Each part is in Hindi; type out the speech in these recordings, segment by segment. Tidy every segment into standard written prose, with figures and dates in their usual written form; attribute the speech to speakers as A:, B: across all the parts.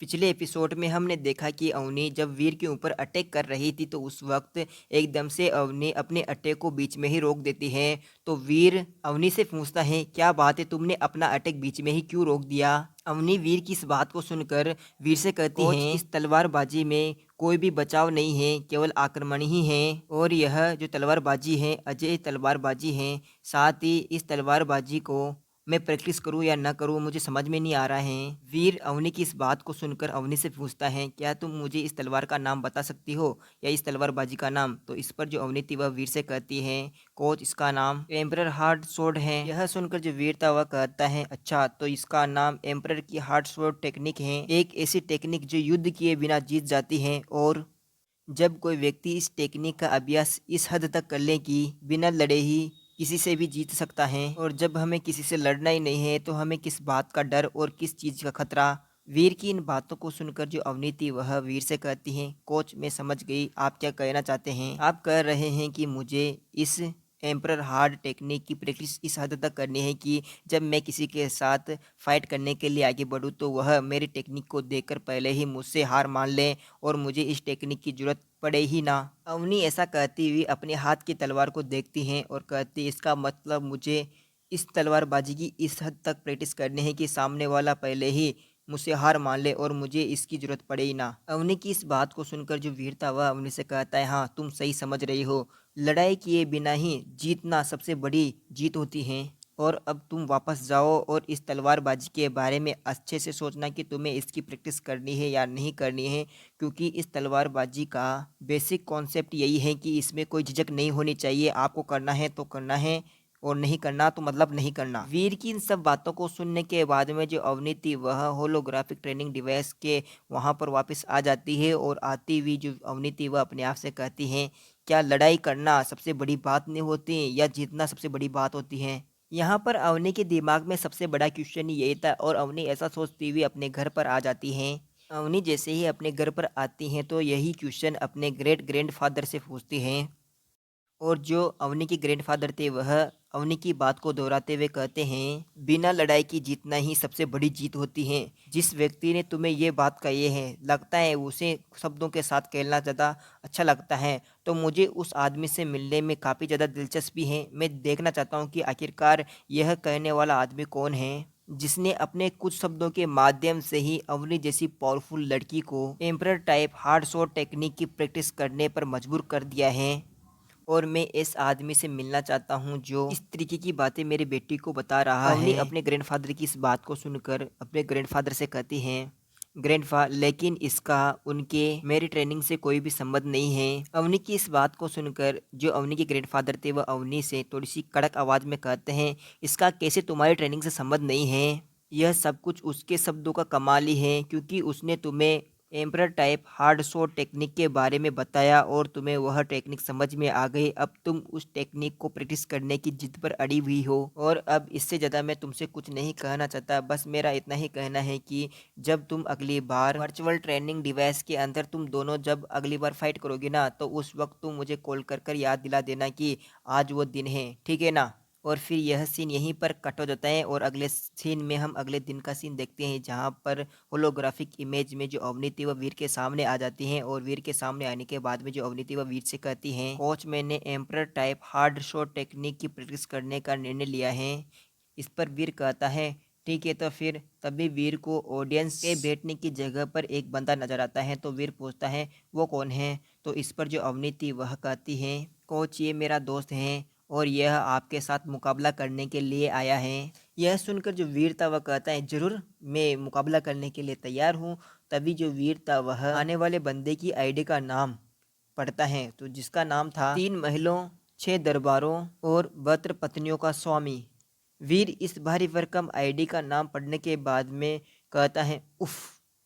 A: पिछले एपिसोड में हमने देखा कि अवनी जब वीर के ऊपर अटैक कर रही थी तो उस वक्त एकदम से अवनी अपने अटैक को बीच में ही रोक देती है। तो वीर अवनी से पूछता है, क्या बात है, तुमने अपना अटैक बीच में ही क्यों रोक दिया? अवनी वीर की इस बात को सुनकर वीर से कहती
B: कोच
A: हैं, इस तलवारबाजी में कोई भी बचाव नहीं है, केवल आक्रमण ही है। और यह जो तलवारबाजी है अजय तलवारबाजी है। साथ ही इस तलवारबाजी को मैं प्रैक्टिस करूँ या ना करूँ मुझे समझ में नहीं आ रहा है। वीर अवनी की इस बात को सुनकर अवनी से पूछता है, क्या तुम मुझे इस तलवार का नाम बता सकती हो या इस तलवारबाजी का नाम? तो इस पर जो अवनी थी वह वीर से कहती है, कोच इसका नाम एम्परर हार्ड स्वॉर्ड है। यह सुनकर जो वीर था वह कहता है, अच्छा तो इसका नाम एम्परर की हार्ड स्वॉर्ड टेक्निक है, एक ऐसी टेक्निक जो युद्ध किए बिना जीत जाती है। और जब कोई व्यक्ति इस टेक्निक का अभ्यास इस हद तक कर ले कि बिना लड़े ही किसी से भी जीत सकता है, और जब हमें किसी से लड़ना ही नहीं है तो हमें किस बात का डर और किस चीज़ का खतरा। वीर की इन बातों को सुनकर जो अवनी थी वह वीर से कहती है, कोच मैं समझ गई आप क्या कहना चाहते हैं। आप कह रहे हैं कि मुझे इस एम्परर हार्ड टेक्निक की प्रैक्टिस इस हद तक करनी है कि जब मैं किसी के साथ फाइट करने के लिए आगे बढ़ूँ तो वह मेरी टेक्निक को देखकर पहले ही मुझसे हार मान ले और मुझे इस टेक्निक की जरूरत पड़े ही ना। अवनी ऐसा कहती हुई अपने हाथ की तलवार को देखती हैं और कहती, इसका मतलब मुझे इस तलवारबाजी की इस हद तक प्रैक्टिस करनी है कि सामने वाला पहले ही मुझसे हार मान ले और मुझे इसकी जरूरत पड़े ही ना। अवनी की इस बात को सुनकर जो वीर था वह अवनी से कहता है, हाँ तुम सही समझ रही हो, लड़ाई किए बिना ही जीतना सबसे बड़ी जीत होती है। और अब तुम वापस जाओ और इस तलवारबाजी के बारे में अच्छे से सोचना कि तुम्हें इसकी प्रैक्टिस करनी है या नहीं करनी है, क्योंकि इस तलवारबाजी का बेसिक कॉन्सेप्ट यही है कि इसमें कोई झिझक नहीं होनी चाहिए, आपको करना है तो करना है और नहीं करना तो मतलब नहीं करना। वीर की इन सब बातों को सुनने के बाद में जो अवनी थी वह होलोग्राफिक ट्रेनिंग डिवाइस के वहाँ पर वापस आ जाती है और आती हुई जो अवनी थी वह अपने आप से कहती हैं, क्या लड़ाई करना सबसे बड़ी बात नहीं होती या जीतना सबसे बड़ी बात होती है? यहाँ पर अवनी के दिमाग में सबसे बड़ा क्वेश्चन यही था और अवनी ऐसा सोचती हुई अपने घर पर आ जाती हैं। अवनी जैसे ही अपने घर पर आती हैं तो यही क्वेश्चन अपने ग्रेट ग्रैंडफादर से पूछती हैं। और जो अवनी के ग्रैंडफादर थे वह अवनी की बात को दोहराते हुए कहते हैं, बिना लड़ाई की जीतना ही सबसे बड़ी जीत होती है। जिस व्यक्ति ने तुम्हें ये बात कही है लगता है उसे शब्दों के साथ कहना ज़्यादा अच्छा लगता है, तो मुझे उस आदमी से मिलने में काफ़ी ज़्यादा दिलचस्पी है। मैं देखना चाहता हूँ कि आखिरकार यह कहने वाला आदमी कौन है जिसने अपने कुछ शब्दों के माध्यम से ही अवनी जैसी पावरफुल लड़की को emperor type hard shot technique की प्रैक्टिस करने पर मजबूर कर दिया है। और मैं इस आदमी से मिलना चाहता हूँ जो इस तरीके की बातें मेरी बेटी को बता रहा अवनी है। अपने ग्रैंडफादर की इस बात को सुनकर अपने ग्रैंडफादर से कहती हैं, ग्रैंडफा लेकिन इसका उनके मेरी ट्रेनिंग से कोई भी संबंध नहीं है। अवनी की इस बात को सुनकर जो अवनी के ग्रैंडफादर थे वह अवनी से थोड़ी सी कड़क आवाज़ में कहते हैं, इसका कैसे तुम्हारी ट्रेनिंग से संबंध नहीं है? यह सब कुछ उसके शब्दों का कमाल ही है, क्योंकि उसने तुम्हें emperor type hard shot technique के बारे में बताया और तुम्हें वह टेक्निक समझ में आ गई। अब तुम उस टेक्निक को प्रैक्टिस करने की जिद पर अड़ी हुई हो और अब इससे ज़्यादा मैं तुमसे कुछ नहीं कहना चाहता। बस मेरा इतना ही कहना है कि जब तुम अगली बार वर्चुअल ट्रेनिंग डिवाइस के अंदर तुम दोनों जब अगली बार फाइट करोगे ना तो उस वक्त तुम मुझे कॉल कर कर याद दिला देना कि आज वो दिन है, ठीक है ना? और फिर यह सीन यहीं पर कट हो जाता है और अगले सीन में हम अगले दिन का सीन देखते हैं जहाँ पर होलोग्राफिक इमेज में जो अवनीति व वीर के सामने आ जाती हैं और वीर के सामने आने के बाद में जो अवनीति व वीर से कहती हैं, कोच मैंने emperor type hard shot technique की प्रैक्टिस करने का निर्णय लिया है। इस पर वीर कहता है, ठीक है तो फिर। तभी वीर को ऑडियंस के बैठने की जगह पर एक बंदा नजर आता है तो वीर पूछता है, वो कौन है? तो इस पर जो अवनीति वह कहती है, कोच ये मेरा दोस्त है और यह आपके साथ मुकाबला करने के लिए आया है। यह सुनकर जो वीर था वह कहता है, जरूर मैं मुकाबला करने के लिए तैयार हूँ। तभी जो वीर था वह आने वाले बंदे की आईडी का नाम पढ़ता है तो जिसका नाम था 3 महलों 6 दरबारों और 72 पत्नियों का स्वामी। वीर इस भारी भरकम आईडी का नाम पढ़ने के बाद में कहता है, उफ,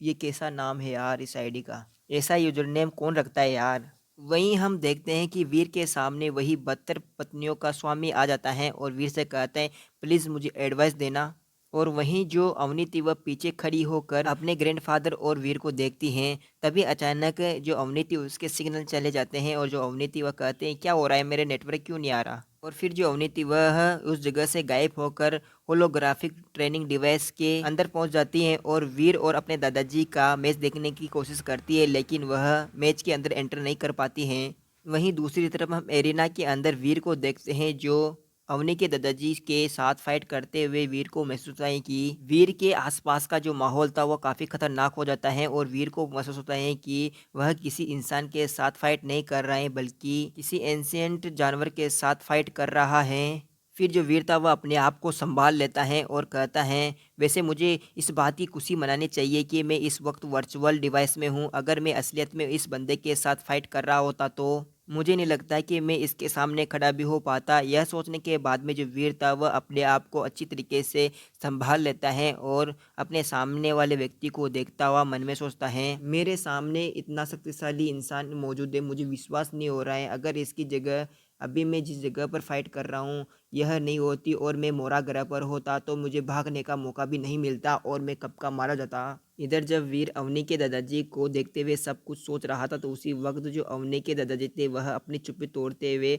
A: ये कैसा नाम है यार, इस आईडी का ऐसा यूजर नेम कौन रखता है यार? वहीं हम देखते हैं कि वीर के सामने वही 72 पत्नियों का स्वामी आ जाता है और वीर से कहता है, प्लीज़ मुझे एडवाइस देना। और वहीं जो अवनी थी वह पीछे खड़ी होकर अपने ग्रैंडफादर और वीर को देखती हैं। तभी अचानक जो अवनी थी उसके सिग्नल चले जाते हैं और जो अवनी थी वह कहते हैं, क्या हो रहा है, मेरे नेटवर्क क्यों नहीं आ रहा? और फिर जो अवनी थी वह उस जगह से गायब होकर होलोग्राफिक ट्रेनिंग डिवाइस के अंदर पहुंच जाती है और वीर और अपने दादाजी का मैच देखने की कोशिश करती है, लेकिन वह मैच के अंदर एंटर नहीं कर पाती हैं। वहीं दूसरी तरफ हम एरिना के अंदर वीर को देखते हैं, जो अवनी के दादाजी के साथ फाइट करते हुए वीर को महसूस होता है कि वीर के आसपास का जो माहौल था वो काफ़ी खतरनाक हो जाता है और वीर को महसूस होता है कि वह किसी इंसान के साथ फाइट नहीं कर रहा है बल्कि किसी एंशियंट जानवर के साथ फाइट कर रहा है। फिर जो वीर था वह अपने आप को संभाल लेता है और कहता है, वैसे मुझे इस बात की खुशी मनानी चाहिए कि मैं इस वक्त वर्चुअल डिवाइस में हूँ। अगर मैं असलियत में इस बंदे के साथ फाइट कर रहा होता तो मुझे नहीं लगता कि मैं इसके सामने खड़ा भी हो पाता। यह सोचने के बाद में जो वीर था वह अपने आप को अच्छी तरीके से संभाल लेता है और अपने सामने वाले व्यक्ति को देखता हुआ मन में सोचता है, मेरे सामने इतना शक्तिशाली इंसान मौजूद है, मुझे विश्वास नहीं हो रहा है। अगर इसकी जगह अभी मैं जिस जगह पर फाइट कर रहा हूँ यह नहीं होती और मैं मोरा ग्रह पर होता तो मुझे भागने का मौका भी नहीं मिलता और मैं कब का मारा जाता। इधर जब वीर अवनी के दादाजी को देखते हुए सब कुछ सोच रहा था तो उसी वक्त जो अवनी के दादाजी थे वह अपनी चुप्पी तोड़ते हुए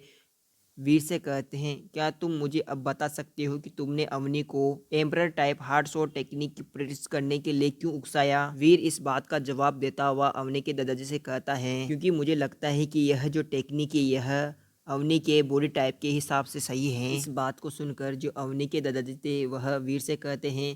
A: वीर से कहते हैं, क्या तुम मुझे अब बता सकते हो कि तुमने अवनी को emperor type hard shot technique की प्रैक्टिस करने के लिए क्यों उकसाया? वीर इस बात का जवाब देता हुआ अवनी के दादाजी से कहता है, क्योंकि मुझे लगता है कि यह जो टेक्निक है यह अवनी के बॉडी टाइप के हिसाब से सही है। इस बात को सुनकर जो अवनी के दादाजी थे वह वीर से कहते हैं,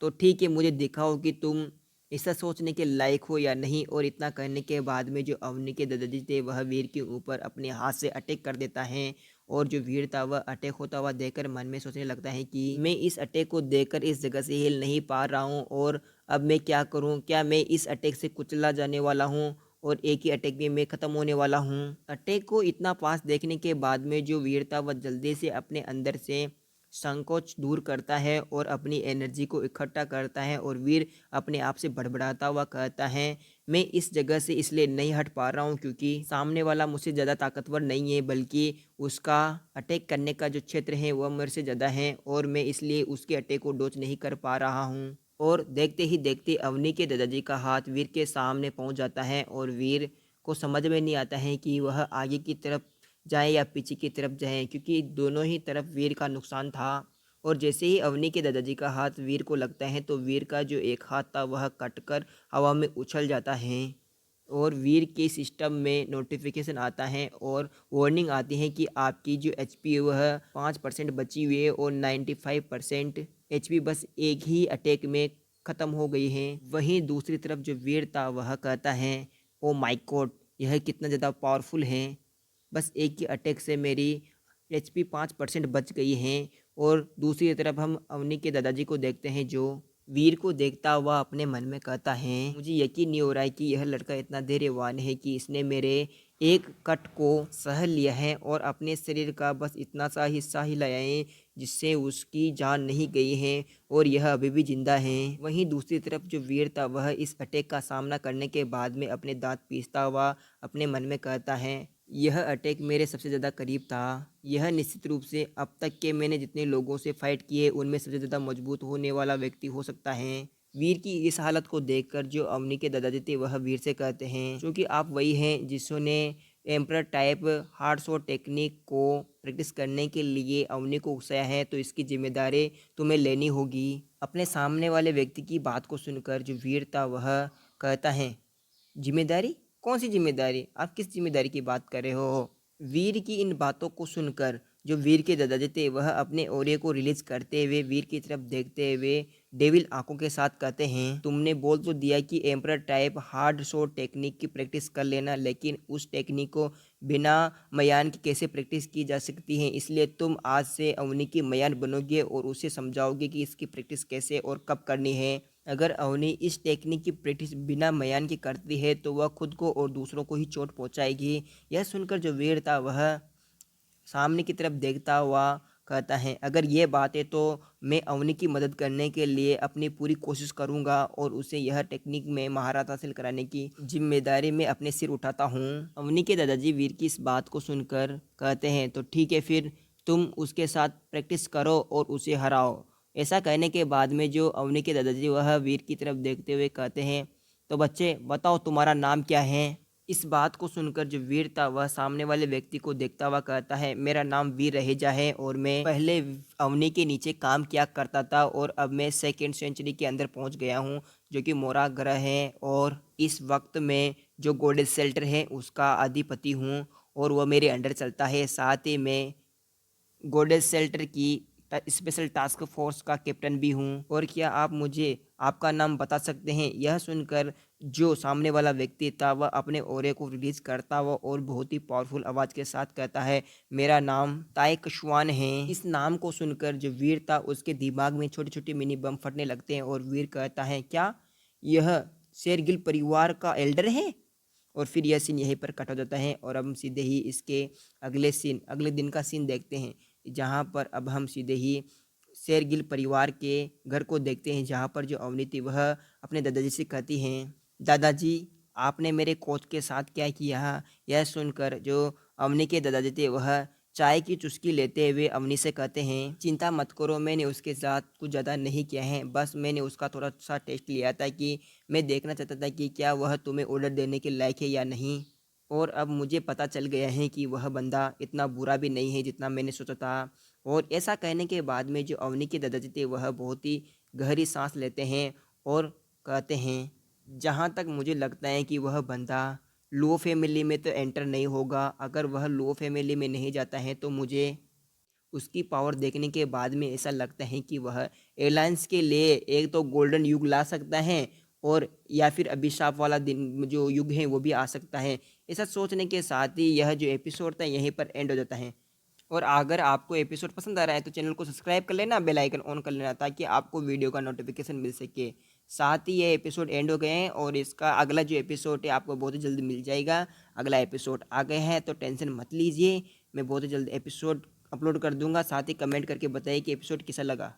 A: तो ठीक है, मुझे दिखाओ कि तुम ऐसा सोचने के लायक हो या नहीं। और इतना कहने के बाद में जो अवनी के दादाजी थे वह वीर के ऊपर अपने हाथ से अटैक कर देता है और जो वीर था वह अटैक होता हुआ देखकर मन में सोचने लगता है कि मैं इस अटैक को देखकर इस जगह से हिल नहीं पा रहा हूँ और अब मैं क्या करूँ? क्या मैं इस अटैक से कुचला जाने वाला हूँ और एक ही अटैक में मैं ख़त्म होने वाला हूँ? अटैक को इतना पास देखने के बाद में जो वीर था वह जल्दी से अपने अंदर से संकोच दूर करता है और अपनी एनर्जी को इकट्ठा करता है और वीर अपने आप से बड़बड़ाता हुआ कहता है, मैं इस जगह से इसलिए नहीं हट पा रहा हूँ क्योंकि सामने वाला मुझसे ज़्यादा ताकतवर नहीं है, बल्कि उसका अटैक करने का जो क्षेत्र है वह मेरे से ज़्यादा है और मैं इसलिए उसके अटैक को डॉज नहीं कर पा रहा हूँ। और देखते ही देखते अवनी के दादाजी का हाथ वीर के सामने पहुँच जाता है और वीर को समझ में नहीं आता है कि वह आगे की तरफ जाएँ या पीछे की तरफ जाएँ, क्योंकि दोनों ही तरफ वीर का नुकसान था। और जैसे ही अवनी के दादाजी का हाथ वीर को लगता है तो वीर का जो एक हाथ था वह कटकर हवा में उछल जाता है और वीर के सिस्टम में नोटिफिकेशन आता है और वार्निंग आती है कि आपकी जो एचपी है वह 5% बची हुई है और 95% एचपी बस एक ही अटैक में ख़त्म हो गई है। वहीं दूसरी तरफ जो वीर था वह कहता है, ओ माय गॉड, यह कितना ज़्यादा पावरफुल है, बस एक ही अटैक से मेरी एचपी 5% बच गई हैं। और दूसरी तरफ हम अवनी के दादाजी को देखते हैं जो वीर को देखता हुआ अपने मन में कहता है, मुझे यकीन नहीं हो रहा है कि यह लड़का इतना धैर्यवान है कि इसने मेरे एक कट को सह लिया है और अपने शरीर का बस इतना सा हिस्सा ही लाया है जिससे उसकी जान नहीं गई है और यह अभी भी जिंदा है। वहीं दूसरी तरफ जो वीर था वह इस अटैक का सामना करने के बाद में अपने दांत पीसता हुआ अपने मन में कहता है, यह अटैक मेरे सबसे ज़्यादा करीब था। यह निश्चित रूप से अब तक के मैंने जितने लोगों से फाइट किए उनमें सबसे ज़्यादा मजबूत होने वाला व्यक्ति हो सकता है। वीर की इस हालत को देखकर जो अवनी के दादाजी थे वह वीर से कहते हैं, क्योंकि आप वही हैं जिसने emperor type hard shot technique को प्रैक्टिस करने के लिए अवनी को उकसाया है, तो इसकी जिम्मेदारी तुम्हें लेनी होगी। अपने सामने वाले व्यक्ति की बात को सुनकर जो वीर था वह कहता है, जिम्मेदारी? कौन सी जिम्मेदारी? आप किस जिम्मेदारी की बात कर रहे हो? वीर की इन बातों को सुनकर जो वीर के दादाजी थे वह अपने ओरे को रिलीज करते हुए वीर की तरफ देखते हुए डेविल आंखों के साथ कहते हैं, तुमने बोल तो दिया कि emperor type hard shot technique की प्रैक्टिस कर लेना, लेकिन उस टेक्निक को बिना मयान की कैसे प्रैक्टिस की जा सकती है? इसलिए तुम आज से अवनी की मयान बनोगे और उसे समझाओगे कि इसकी प्रैक्टिस कैसे और कब करनी है। अगर अवनी इस टेक्निक की प्रैक्टिस बिना मयान की करती है तो वह खुद को और दूसरों को ही चोट पहुंचाएगी। यह सुनकर जो वीर था वह सामने की तरफ देखता हुआ कहता है, अगर ये बात है तो मैं अवनी की मदद करने के लिए अपनी पूरी कोशिश करूंगा और उसे यह टेक्निक में महारत हासिल कराने की जिम्मेदारी मैं अपने सिर उठाता हूँ। अवनी के दादाजी वीर की इस बात को सुनकर कहते हैं, तो ठीक है, फिर तुम उसके साथ प्रैक्टिस करो और उसे हराओ। ऐसा कहने के बाद में जो अवनी के दादाजी वह वीर की तरफ देखते हुए कहते हैं, तो बच्चे बताओ तुम्हारा नाम क्या है? इस बात को सुनकर जो वीर था वह सामने वाले व्यक्ति को देखता हुआ कहता है, मेरा नाम वीर रहेजा है और मैं पहले अवनी के नीचे काम किया करता था और अब मैं सेकेंड सेंचुरी के अंदर पहुंच गया हूं, जो कि मोरा ग्रह है। और इस वक्त में जो गोडेस सेल्टर है उसका अधिपति हूं और वह मेरे अंडर चलता है। साथ ही मैं गोडेस शेल्टर की स्पेशल टास्क फोर्स का कैप्टन भी हूँ। और क्या आप मुझे आपका नाम बता सकते हैं? यह सुनकर जो सामने वाला व्यक्ति था वह अपने ओरे को रिलीज करता हुआ और बहुत ही पावरफुल आवाज़ के साथ कहता है, मेरा नाम ताइकशवान है। इस नाम को सुनकर जो वीर था उसके दिमाग में छोटे छोटे मिनी बम फटने लगते हैं और वीर कहता है, क्या यह शेरगिल परिवार का एल्डर है? और फिर यह सीन यहीं पर कट हो जाता है और हम सीधे ही इसके अगले दिन का सीन देखते हैं, जहाँ पर अब हम सीधे ही शेरगिल परिवार के घर को देखते हैं, जहाँ पर जो अवनी थी वह अपने दादाजी से कहती हैं, दादाजी आपने मेरे कोच के साथ क्या किया? यह सुनकर जो अवनी के दादाजी थे वह चाय की चुस्की लेते हुए अवनी से कहते हैं, चिंता मत करो, मैंने उसके साथ कुछ ज़्यादा नहीं किया है, बस मैंने उसका थोड़ा सा टेस्ट लिया था कि मैं देखना चाहता था कि क्या वह तुम्हें ऑर्डर देने के लायक है या नहीं। और अब मुझे पता चल गया है कि वह बंदा इतना बुरा भी नहीं है जितना मैंने सोचा था। और ऐसा कहने के बाद में जो अवनी के दादाजी थे वह बहुत ही गहरी सांस लेते हैं और कहते हैं, जहाँ तक मुझे लगता है कि वह बंदा लो फैमिली में तो एंटर नहीं होगा। अगर वह लो फैमिली में नहीं जाता है तो मुझे उसकी पावर देखने के बाद में ऐसा लगता है कि वह एलायंस के लिए एक तो गोल्डन युग ला सकता है और या फिर अभिशाप वाला दिन जो युग है वो भी आ सकता है। ऐसा सोचने के साथ ही यह जो एपिसोड था यहीं पर एंड हो जाता है। और अगर आपको एपिसोड पसंद आ रहा है तो चैनल को सब्सक्राइब कर लेना, बेल आइकन ऑन कर लेना ताकि आपको वीडियो का नोटिफिकेशन मिल सके। साथ ही ये एपिसोड एंड हो गए हैं और इसका अगला जो एपिसोड है आपको बहुत ही जल्दी मिल जाएगा। अगला एपिसोड आ गए हैं तो टेंशन मत लीजिए, मैं बहुत ही जल्द एपिसोड अपलोड कर दूंगा। साथ ही कमेंट करके बताइए कि एपिसोड कैसा लगा।